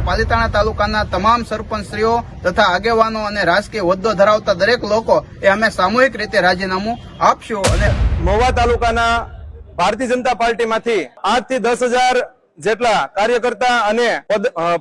પાલીતાણા તાલુકાના તમામ સરપંચશ્રીઓ તથા આગેવાનો અને રાજકીય હોદ્દો ધરાવતા દરેક લોકો એ અમે સામૂહિક રીતે રાજીનામું આપશું। અને મહુવા તાલુકાના ભારતીય જનતા પાર્ટીમાંથી 8 થી 10,000 જેટલા કાર્યકર્તા અને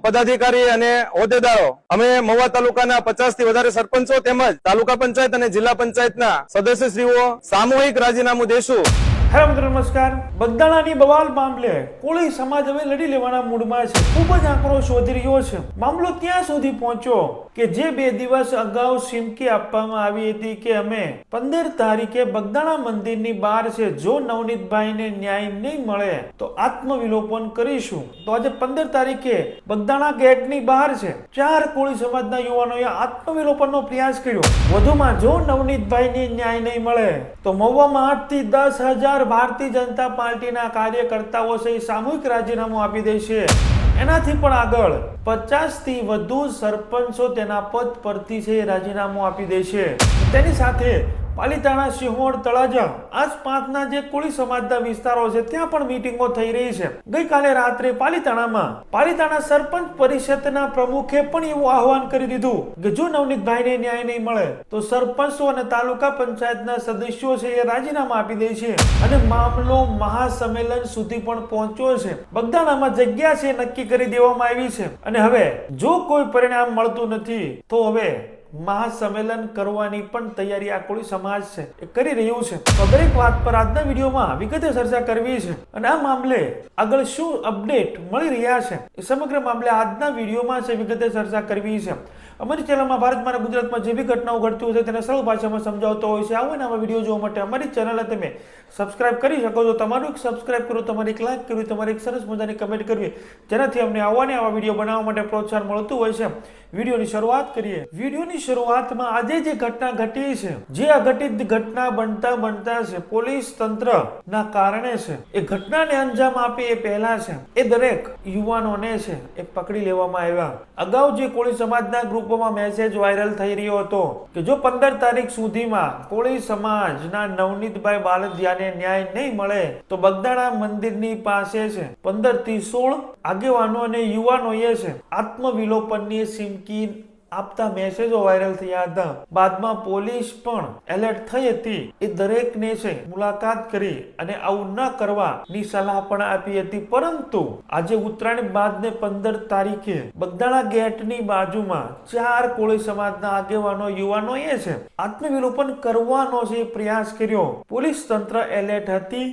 પદાધિકારી અને હોદ્દેદારો અમે મહુવા તાલુકાના 50 થી વધારે સરપંચો તેમજ તાલુકા પંચાયત અને જિલ્લા પંચાયતના સદસ્યશ્રીઓ સામૂહિક રાજીનામું દેશું। હેલો મિત્રો નમસ્કાર। બગદાણાની બવાલ મામલે કોળી સમાજ હવે લડી લેવાના મૂડમાં છે। ખૂબ જ આક્રોશ વધી રહ્યો છે। મામલો ત્યાં સુધી પહોંચ્યો કે જે 2 દિવસ અગાઉ ચીમકી આપવામાં આવી હતી કે અમે 15 તારીખે બગદાણા મંદિરની બહાર છે, જો નવનીતભાઈને ન્યાય નહીં મળે તો આત્મવિલોપન કરીશું। તો આજે 15 તારીખે બગદાણા ગેટની બહાર છે 4 કોળી સમાજના યુવાનોએ આત્મવિલોપનનો પ્રયાસ કર્યો। વધુમાં જો નવનીતભાઈને ન્યાય નહીં મળે તો મહુવામાં 8 થી 10,000 ભારતીય જનતા પાર્ટીના કાર્યકર્તાઓ છે સામૂહિક રાજીનામું આપી દેશે। એનાથી પણ આગળ 50 થી વધુ સરપંચો તેના પદ પરથી છે રાજીનામું આપી દેશે। તેની સાથે પાલીતાણા, સિહોર, તળાજા આસપાસના જે કોળી સમાજના વિસ્તારો છે ત્યાં પણ મીટિંગો થઈ રહી છે। ગઈકાલે રાત્રે પાલીતાણા સરપંચ પરિષદના પ્રમુખે પણ એવું આહવાન કરી દીધું કે જો નવનીતભાઈને ન્યાય નહીં મળે તો સરપંચો અને તાલુકા પંચાયતના સદસ્યો છે એ રાજીનામા આપી દે છે અને મામલો મહાસંમેલન સુધી પણ પહોંચ્યો છે। બગદાણામાં જગ્યા છે નક્કી કરી દેવામાં આવી છે અને હવે જો કોઈ પરિણામ મળતું નથી તો હવે મહાસંમેલન કરવાની પણ તૈયારી આ કોળી સમાજ છે એ કરી રહ્યું છે। તો દરેક વાત પર આજના વિડીયોમાં વિગતે ચર્ચા કરવી છે અને આ મામલે આગળ શું અપડેટ મળી રહ્યા છે એ સમગ્ર મામલે આજના વિડીયોમાં છે વિગતે ચર્ચા કરવી છે। અમારી ચેનલમાં ભારતમાં અને ગુજરાતમાં જે બી ઘટનાઓ ઘટતી હોય છે તેને સરળ ભાષામાં સમજાવતો હોય છે। આવો ને આવા વિડીયો જોવા માટે અમારી ચેનલ તમે સબસ્ક્રાઇબ કરી શકો છો। તમારું એક સબસ્ક્રાઇબ કરવું, તમારી એક લાઈક કરવી, તમારી એક સરસ મજાની કમેન્ટ કરવી, જેનાથી અમને આવા વિડીયો બનાવવા માટે પ્રોત્સાહન મળતું હોય છે। વિડીયોની શરૂઆત કરીએ। વિડીયોની શરૂઆતમાં આજે જે ઘટના ઘટી છે, જે અઘટિત ઘટના બનતા છે પોલીસ તંત્ર ના કારણે છે, એ ઘટનાને અંજામ આપે એ પહેલા છે એ દરેક યુવાનોને છે એ પકડી લેવામાં આવ્યા। અગાઉ જે કોળી સમાજના ગ્રુપોમાં મેસેજ વાયરલ થઈ રહ્યો હતો કે જો 15 તારીખ સુધીમાં કોળી સમાજના નવનીતભાઈ બાલદિયાને ન્યાય નહીં મળે તો બગદાણા મંદિરની પાસે છે 15 થી 16 આગેવાનો અને યુવાનોએ છે આત્મવિલોપનની ચીમકી આપતા મેસેજો વાયરલ થયા હતા। બાદમાં પોલીસ પણ એલર્ટ થઈ હતી, એ દરેકને છે મુલાકાત કરી અને આવું ન કરવાની સલાહ પણ આપી હતી। પરંતુ આજે ઉત્તરાયણ બાદ ને 15 તારીખે બગદાણા ગેટની બાજુમાં 4 કોળી સમાજના આગેવાનો યુવાનોએ છે આત્મવિલોપન કરવાનો છે પ્રયાસ કર્યો। પોલીસ તંત્ર એલર્ટ હતી,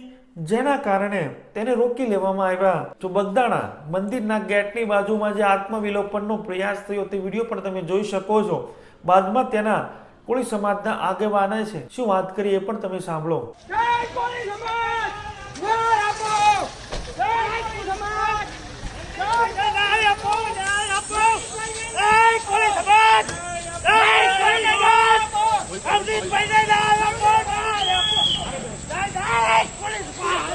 જેના કારણે તેને રોકી લેવામાં આવ્યા। તો બગદાણા મંદિરના ગેટની બાજુમાં જે આત્મવિલોપનનો પ્રયાસ થયો તે વિડીયો પણ તમે જોઈ શકો છો। બાદમાં તેના કોળી સમાજના આગેવાને છે શું વાત કરી એ પણ તમે સાંભળો। જય કોળી સમાજ, ન્યાય આપો, જય કોળી સમાજ, જય ન્યાય આપો, ન્યાય આપો, જય કોળી સમાજ, જય કોળી સમાજ, અમૃતભાઈને ન્યાય આપો, ન્યાય આપો, જય કોળી સમાજ,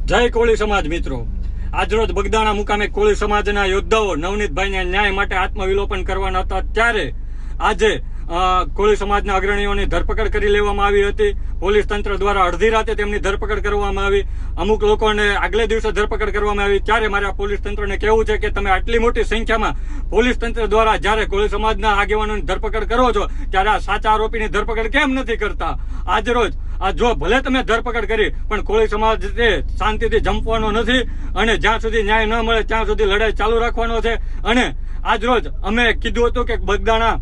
જય કોળી સમાજ મિત્રો, આજરોજ બગદાણા મુકામે કોળી સમાજના યોદ્ધાઓ નવનીતભાઈને ન્યાય માટે આત્મવિલોપન કરવાના હતા, ત્યારે આજે કોળી સમાજના અગ્રણીઓની ધરપકડ કરી લેવામાં આવી હતી। પોલીસ તંત્ર દ્વારા અડધી રાતે તેમની ધરપકડ કરવામાં આવી। અમુક લોકોને આગલે દિવસે ધરપકડ કરવામાં આવી। ત્યારે મારે પોલીસ તંત્રને કહેવું છે કે તમે આટલી મોટી સંખ્યામાં પોલીસ તંત્ર દ્વારા જ્યારે કોળી સમાજના આગેવાનોની ધરપકડ કરો છો ત્યારે આ સાચા આરોપીની ધરપકડ કેમ નથી કરતા? આજરોજ જો ભલે તમે ધરપકડ કરી પણ કોળી સમાજ શાંતિથી જંપવાનો નથી અને જ્યાં સુધી ન્યાય ન મળે ત્યાં સુધી લડાઈ ચાલુ રાખવાનો છે। અને આજરોજ અમે કીધું હતું કે બગદાણા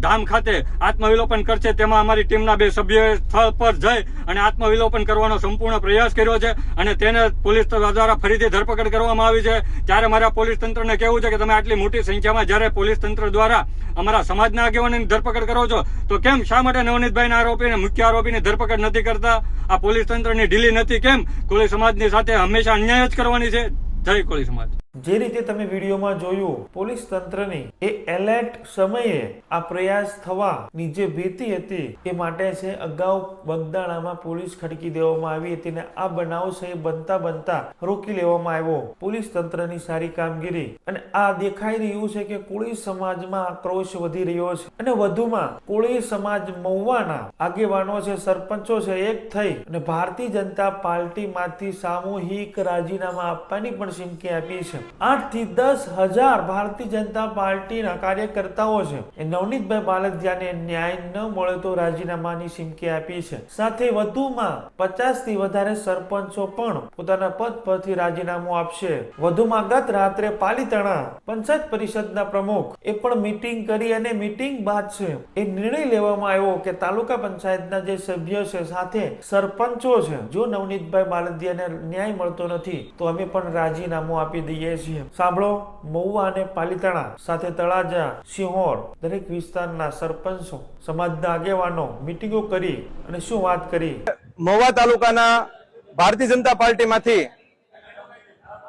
ધામ ખાતે આત્મવિલોપન કરશે, તેમાં અમારી ટીમના 2 સભ્યોએ સ્થળ પર જઈ અને આત્મવિલોપન કરવાનો સંપૂર્ણ પ્રયાસ કર્યો છે અને તેને પોલીસ દ્વારા ફરીથી ધરપકડ કરવામાં આવી છે। ત્યારે મારા પોલીસ તંત્રને કહેવું છે કે તમે આટલી મોટી સંખ્યામાં જ્યારે પોલીસ તંત્ર દ્વારા અમારા સમાજના આગેવાનોની ધરપકડ કરો છો તો કેમ શા માટે નવનીતભાઈના આરોપીને મુખ્ય આરોપીની ધરપકડ નથી કરતા? આ પોલીસ તંત્રની ઢીલી નથી કેમ? કોળી સમાજની સાથે હંમેશા અન્યાય જ કરવાની છે। જય કોળી સમાજ। જે રીતે તમે વિડીયોમાં જોયું, પોલીસ તંત્રની એ એલર્ટ સમયે આ પ્રયાસ થવાની જે ભીતિ હતી એ માટે છે અગાઉ બગદાણામાં પોલીસ ખડકી દેવામાં આવી હતી અને આ બનાવ છે બનતા રોકી લેવામાં આવ્યો. પોલીસ તંત્રની સારી કામગીરી અને આ દેખાઈ રહ્યું છે કે કોળી સમાજમાં આક્રોશ વધી રહ્યો છે અને વધુમાં કોળી સમાજ મહુવાના આગેવાનો છે, સરપંચો છે, એક થઈ અને ભારતીય જનતા પાર્ટીમાંથી સામૂહિક રાજીનામા આપવાની પણ ચીમકી આપી છે. 8 થી 10 હજાર ભારતીય જનતા પાર્ટીના કાર્યકર્તાઓ છે એ નવનીતભાઈ બાલદિયાને ન્યાય ન મળે તો રાજીનામાની ચીમકી આપી છે. સાથે વધુમાં 50 થી વધારે સરપંચો પણ પોતાના પદ પરથી રાજીનામું આપશે. વધુમાં ગત રાત્રે પાલીતાણા પંચાયત પરિષદના પ્રમુખ એ પણ મીટિંગ કરી અને મીટિંગ બાદ છે એ નિર્ણય લેવામાં આવ્યો કે તાલુકા પંચાયતના જે સભ્યો છે સાથે સરપંચો છે, જો નવનીતભાઈ બાલદિયાને ન્યાય મળતો નથી તો અમે પણ રાજીનામું આપી દઈએ છીએ. સાંભળો, મહુવા અને પાલીતાણા સાથે તળાજા, સિહોર દરેક વિસ્તારના સરપંચો, સમાજના આગેવાનો મીટિંગો કરી અને શું વાત કરી. મહુવા તાલુકાના ભારતીય જનતા પાર્ટીમાંથી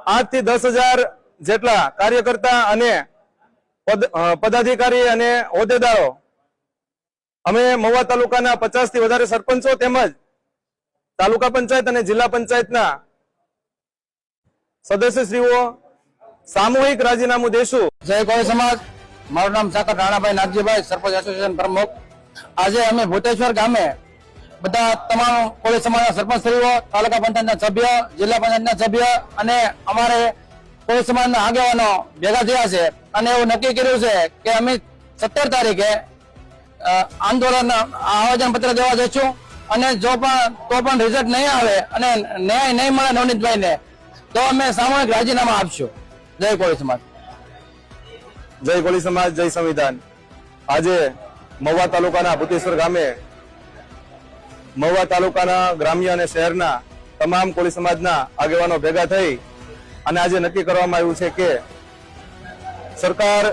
8 થી 10,000 જેટલા કાર્યકર્તા અને પદાધિકારી અને હોદ્દેદારો, અમે મહુવા તાલુકાના 50 થી વધારે સરપંચો તેમજ તાલુકા પંચાયત અને જિલ્લા પંચાયતના સદસ્યશ્રીઓ સામૂહિક રાજીનામું દેશું. જય કોળી સમાજ. મારું નામ સાકર રાણાભાઈ નાગજીભાઈ, સરપંચ એસોસિએશન પ્રમુખ. આજે અમે ભૂતેશ્વર ગામે બધા તમામ કોળી સમાજના સરપંચશ્રીઓ, તાલુકા પંચાયતના સભ્ય, જિલ્લા પંચાયતના સભ્ય અને અમારે કોળી સમાજના આગેવાનો ભેગા થયા છે અને એવું નક્કી કર્યું છે કે અમે 17 તારીખે આંદોલન આવેદન પત્ર દેવા જઈશું અને જો પણ રિઝલ્ટ નહીં આવે અને ન્યાય નહીં મળે નવનીતભાઈને તો અમે સામૂહિક રાજીનામા આપશું. જય કોળી સમાજ. જય કોળી સમાજ, જય સંવિધાન. આજે મહુવા તાલુકાના ભૂતેશ્વર ગામે મહુવા તાલુકાના ગ્રામ્ય અને શહેરના તમામ કોળી સમાજના આગેવાનો ભેગા થઈ અને આજે નક્કી કરવામાં આવ્યું છે કે સરકાર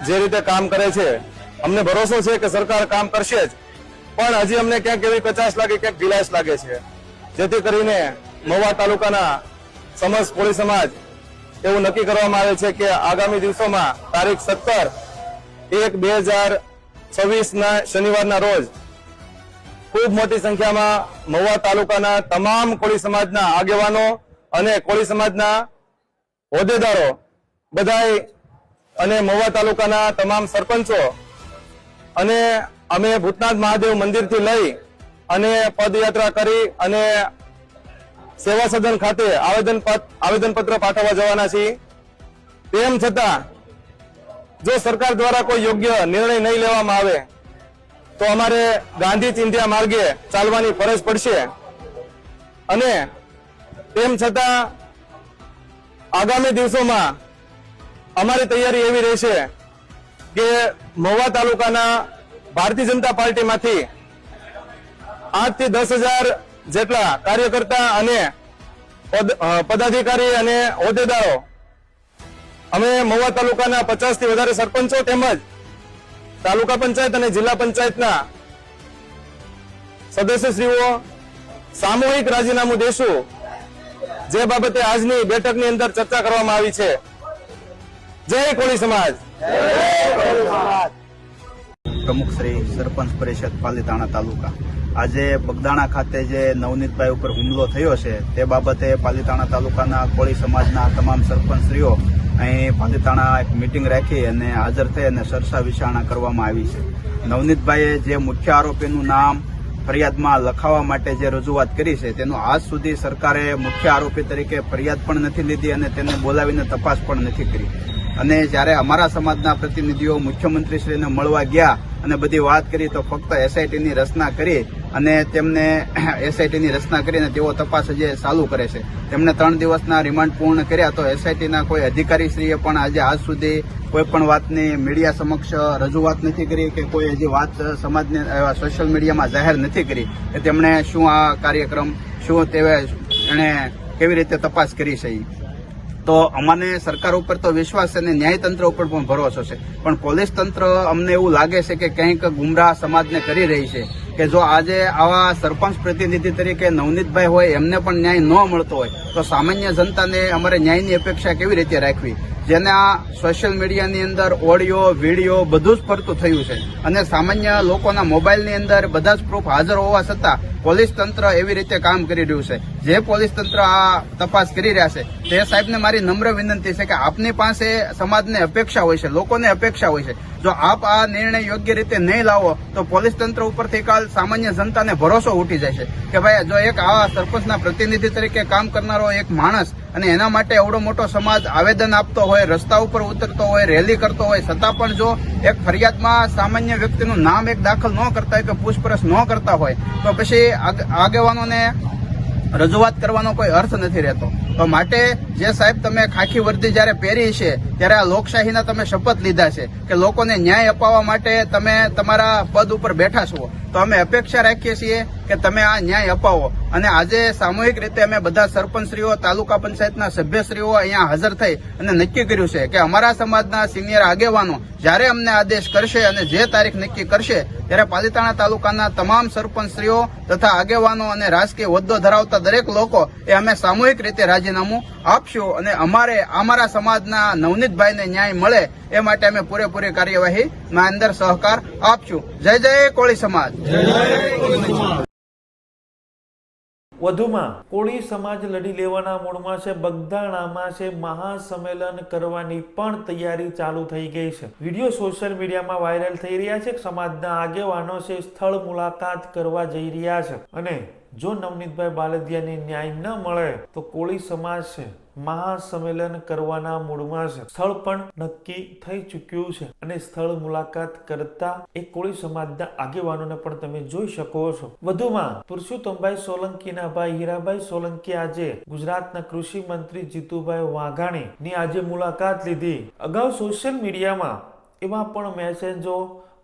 જે રીતે કામ કરે છે, અમને ભરોસો છે કે સરકાર કામ કરશે જ, પણ હજી અમને ક્યાંક એવી કચાશ લાગે, ક્યાંક ઢીલાશ લાગે છે. જેથી કરીને મહુવા તાલુકાના સમસ્ત કોળી સમાજ એવું નક્કી કરવામાં આવે છે કે આગામી દિવસોમાં તારીખ 17/1/2026 ના શનિવારના રોજ ખૂબ મોટી સંખ્યામાં મહુવા તાલુકાના તમામ કોળી સમાજના આગેવાનો અને કોળી સમાજના હોદ્દેદારો બધાય અને મહુવા તાલુકાના તમામ સરપંચો અને અમે ભૂતનાથ મહાદેવ મંદિરથી લઈ અને પદયાત્રા કરી અને સેવા સદન ખાતે આવેદનપત્ર પાઠવવા જવાના છીએ. તેમ છતાં જો સરકાર દ્વારા કોઈ યોગ્ય નિર્ણય નહીં લેવામાં આવે તો અમારે ગાંધી ચિંધ્યા માર્ગે ચાલવાની ફરજ પડશે અને તેમ છતાં આગામી દિવસોમાં અમારી તૈયારી એવી રહેશે કે મહુવા તાલુકાના ભારતીય જનતા પાર્ટીમાંથી 8 થી 10,000 જેટલા કાર્યકર્તા અને પદાધિકારી અને હોદ્દેદારો, અમે મહુવા તાલુકાના 50 થી વધારે સરપંચો તેમજ તાલુકા પંચાયત અને જિલ્લા પંચાયતના સદસ્યશ્રીઓ સામૂહિક રાજીનામું દેશું, જે બાબતે આજની બેઠકની અંદર ચર્ચા કરવામાં આવી છે. જય કોળી સમાજ. પ્રમુખ શ્રી સરપંચ પરિષદ પાલીતાણા તાલુકા. આજે બગદાણા ખાતે જે નવનીતભાઈ ઉપર હુમલો થયો છે તે બાબતે પાલીતાણા તાલુકાના કોળી સમાજના તમામ સરપંચશ્રીઓ અહીં પાલીતાણા એક મિટિંગ રાખી અને હાજર થઈ અને ચર્ચા વિચારણા કરવામાં આવી છે. નવનીતભાઈએ જે મુખ્ય આરોપીનું નામ ફરિયાદમાં લખાવવા માટે જે રજૂઆત કરી છે તેનું આજ સુધી સરકારે મુખ્ય આરોપી તરીકે ફરિયાદ પણ નથી લીધી અને તેને બોલાવીને તપાસ પણ નથી કરી. અને જ્યારે અમારા સમાજના પ્રતિનિધિઓ મુખ્યમંત્રીશ્રીને મળવા ગયા અને બધી વાત કરી તો ફક્ત એસઆઈટીની રચના કરી અને તેમને એસઆઈટીની રચના કરીને તેઓ તપાસ હજી ચાલુ કરે છે. તેમણે 3 દિવસના રિમાન્ડ પૂર્ણ કર્યા તો એસઆઈટીના કોઈ અધિકારીશ્રીએ પણ આજે આજ સુધી કોઈ પણ વાતની મીડિયા સમક્ષ રજૂઆત નથી કરી કે કોઈ હજી વાત સમાજને સોશિયલ મીડિયામાં જાહેર નથી કરી કે તેમણે શું આ કાર્યક્રમ શું એણે કેવી રીતે તપાસ કરી છે. તો અમને સરકાર ઉપર તો વિશ્વાસ છે અને ન્યાયતંત્ર ઉપર પણ ભરોસો છે, પણ પોલીસ તંત્ર અમને એવું લાગે છે કે કંઈક ગુમરાહ સમાજને કરી રહી છે કે જો આજે આવા સરપંચ પ્રતિનિધિ તરીકે નવનીતભાઈ હોય એમને પણ ન્યાય ન મળતો હોય તો સામાન્ય જનતાને અમારે ન્યાયની અપેક્ષા કેવી રીતે રાખવી? જેના સોશિયલ મીડિયાની અંદર ઓડિયો વિડીયો બધું જ ફરતું થયું છે અને સામાન્ય લોકોના મોબાઈલની અંદર બધા જ પ્રૂફ હાજર હોવા છતાં પોલીસ તંત્ર એવી રીતે કામ કરી રહ્યું છે. જે પોલીસ તંત્ર આ તપાસ કરી રહ્યા છે તે સાહેબને મારી નમ્ર વિનંતી છે કે આપની પાસે સમાજને અપેક્ષા હોય છે, લોકોને અપેક્ષા હોય છે. જો આપ આ નિર્ણય યોગ્ય રીતે નહીં લાવો તો પોલીસ તંત્ર ઉપરથી કાલ સામાન્ય જનતાને ભરોસો ઉઠી જાય છે કે ભાઈ જો એક આવા સરપંચના પ્રતિનિધિ તરીકે કામ કરનારો એક માણસ અને એના માટે એવડો મોટો સમાજ આવેદન આપતો હોય, રસ્તા ઉપર ઉતરતો હોય, રેલી કરતો હોય, છતાં પણ જો એક ફરિયાદમાં સામાન્ય વ્યક્તિનું નામ એક દાખલ ન કરતા હોય કે પૂછપરછ ન કરતા હોય તો પછી આગેવાનોને રજૂઆત કરવાનો કોઈ અર્થ નથી રહેતો. તો માટે જે સાહેબ તમે ખાખી વર્દી જયારે પહેરી છે ત્યારે આ લોકશાહીના તમે શપથ લીધા છે કે લોકોને ન્યાય અપાવવા માટે તમે તમારા પદ ઉપર બેઠા છો, તો અમે અપેક્ષા રાખીએ છીએ કે તમે આ ન્યાય અપાવો. અને આજે સામૂહિક રીતે અમે બધા સરપંચશ્રીઓ, તાલુકા પંચાયતના સભ્યશ્રીઓ અહીંયા હાજર થઈ અને નક્કી કર્યું છે કે અમારા સમાજના સિનિયર આગેવાનો જ્યારે અમને આદેશ કરશે અને જે તારીખ નક્કી કરશે ત્યારે પાલિતાણા તાલુકાના તમામ સરપંચશ્રીઓ તથા આગેવાનો અને રાજકીય હોદ્દો ધરાવતા દરેક લોકો એ અમે સામૂહિક રીતે રાજીનામું આપશું અને અમારે અમારા સમાજના નવનીતભાઈને ન્યાય મળે એ માટે અમે પૂરેપૂરી કાર્યવાહીમાં અંદર સહકાર આપશું. જય જય કોળી સમાજ. વધુમાં કોળી સમાજ લડી લેવાના મૂડમાં છે. બગદાણામાં છે મહાસંમેલન કરવાની પણ તૈયારી ચાલુ થઈ ગઈ છે. વિડીયો સોશિયલ મીડિયામાં વાયરલ થઈ રહ્યા છે. સમાજના આગેવાનો છે સ્થળ મુલાકાત કરવા જઈ રહ્યા છે અને જો નવનીતભાઈ બાલદિયાને ન્યાય ન મળે તો કોળી સમાજ છે મહાસંમેલન કરવાના મૂડમાં છે. સ્થળ પણ નક્કી થઈ ચૂક્યું છે અને સ્થળ મુલાકાત કરતા એ કોળી સમાજના આગેવાનોને પણ તમે જોઈ શકો છો. વધુમાં પુરુષોત્તમભાઈ સોલંકીના ભાઈ હીરાભાઈ સોલંકી આજે ગુજરાતના કૃષિ મંત્રી જીતુભાઈ વાઘાણી ની આજે મુલાકાત લીધી. અગાઉ સોશિયલ મીડિયામાં એવા પણ મેસેજો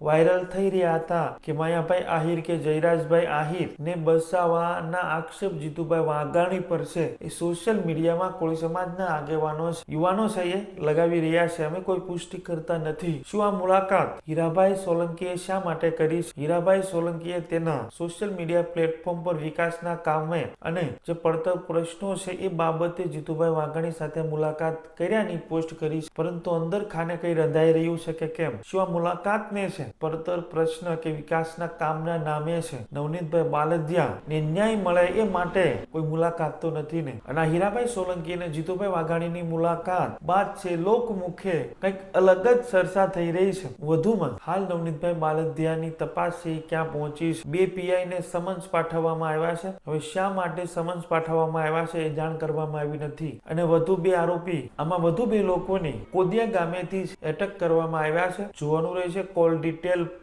વાયરલ થઈ રહ્યા હતા કે માયાભાઈ આહિર કે જયરાજભાઈ આહિર ને બસાવવાના આક્ષેપ જીતુભાઈ વાઘાણી પર છે. એ સોશિયલ મીડિયામાં કોળી સમાજના આગેવાનો યુવાનો છે એ લગાવી રહ્યા છે. અમે કોઈ પુષ્ટિ કરતા નથી. શું આ મુલાકાત હીરાભાઈ સોલંકીએ શા માટે કરી? હીરાભાઈ સોલંકીએ તેના સોશિયલ મીડિયા પ્લેટફોર્મ પર વિકાસના કામે અને જે પડતર પ્રશ્નો છે એ બાબતે જીતુભાઈ વાઘાણી સાથે મુલાકાત કર્યાની પોસ્ટ કરી છે. પરંતુ અંદર ખાને કઈ રંધાઈ રહ્યું છે કે કેમ? શું આ મુલાકાતને છે પડતર પ્રશ્ન કે વિકાસના કામના નામે છે નવનીતભાઈ બાલદિયા ને ન્યાય મળે એ માટે કોઈ મુલાકાત તો નથી ને? અને હીરાભાઈ સોલંકી અને જીતુભાઈ વાઘાણીની મુલાકાત બાદ છે લોકમુખે કંઈક અલગ જ ચર્ચા થઈ રહી છે. વધુમાં હાલ નવનીતભાઈ બાલદિયાની તપાસ છે ક્યાં પહોંચી છે? 2 PI ને સમન્સ પાઠવવામાં આવ્યા છે. હવે શા માટે સમન્સ પાઠવવામાં આવ્યા છે એ જાણ કરવામાં આવી નથી. અને વધુ 2 આરોપી, આમાં વધુ 2 લોકોની કોદિયા ગામેથી એટક કરવામાં આવ્યા છે. જોવાનું રહેશે કોલ ડિટેલ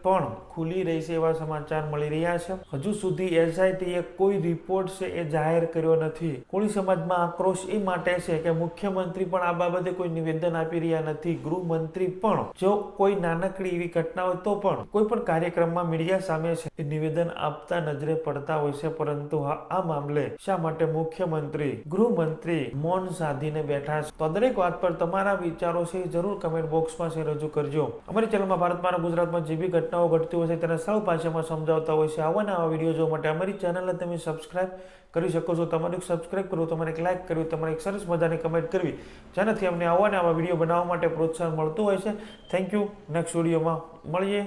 પણ ખુલી રહી છે એવા સમાચાર મળી રહ્યા છે. હજુ સુધી SIT કોઈ રિપોર્ટ છે એ જાહેર કર્યો નથી. કોળી સમાજમાં આક્રોશ એ માટે છે કે મુખ્યમંત્રી પણ આ બાબતે કોઈ નિવેદન આપી રહ્યા નથી. ગૃહમંત્રી પણ જો કોઈ નાનકડી એવી ઘટના હોય તો પણ કોઈ પણ કાર્યક્રમમાં મીડિયા સામે છે એ નિવેદન આપતા નજરે પડતા હોય છે. પરંતુ આ મામલે શા માટે મુખ્યમંત્રી, ગૃહમંત્રી મૌન સાધીને બેઠા છે? તો દરેક વાત પર તમારા વિચારો છે જરૂર કમેન્ટ બોક્સમાં છે રજૂ કરજો. અમારી ચેનલમાં ભારતમાં ગુજરાતમાં જે બી ઘટનાઓ ઘટતી હોય છે તેને સરળ ભાષામાં સમજાવતા હોય છે. આવા નવા વિડીયો જોવા માટે અમારી ચેનલને તમે સબસ્ક્રાઇબ કરી શકો છો. તમારે સબસ્ક્રાઇબ કરવું, તમારે એક લાઇક કરવી, તમારે એક સરસ મજાની કમેન્ટ કરવી, જેનાથી અમને આવા વિડીયો બનાવવા માટે પ્રોત્સાહન મળતું હોય છે. Thank you. નેક્સ્ટ વિડીયોમાં મળીએ.